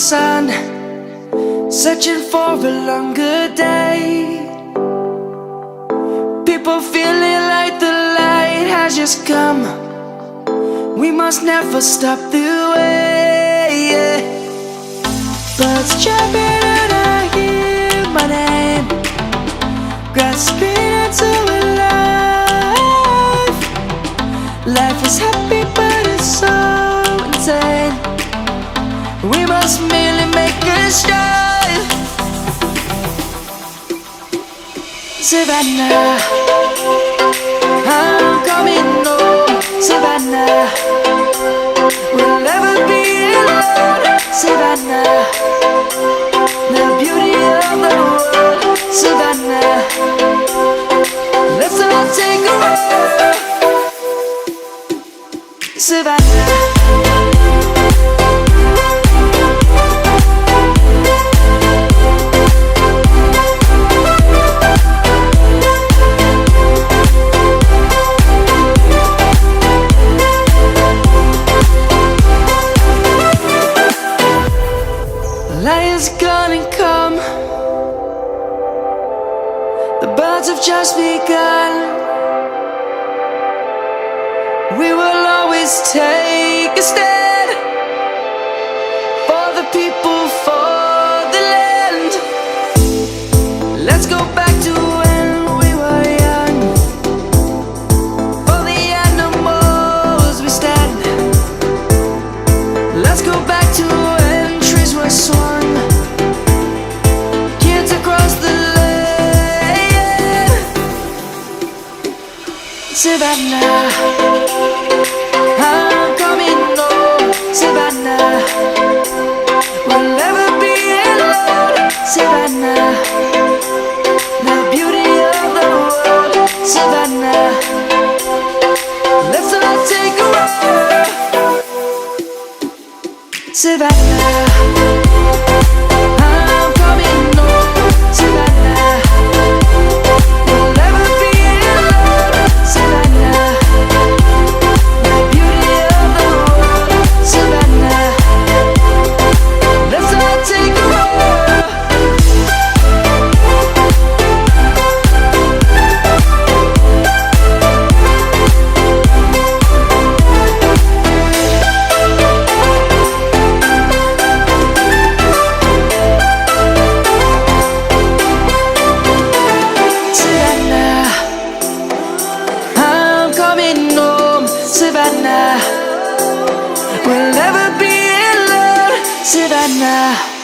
sun, searching for a longer day. People feeling like the light has just come. We must never stop the way, yeah. Birds chirping and I hear my name, grasping into a life. Life is happy but it's so insane. We must merely make a strive. Savannah, I'm coming home. Savannah, we'll never be alone. Savannah, the beauty of the world. Savannah, let's all take a walk. Savannah. Light is gonna come. The birds have just begun. We will always take a stand for the people, for the land. Let's go back to when we were young. For the animals we stand. Let's go back to when trees were swung. Savannah, I'm coming home. Savannah, we'll never be alone. Savannah, the beauty of the world. Savannah, let's all take a walk. Savannah, I'm coming home. Savannah, we'll never be alone. Savannah, the beauty of the world. Savannah, let's all take a walk. Savannah, I'm coming home. Savannah, we'll never be alone. Savannah.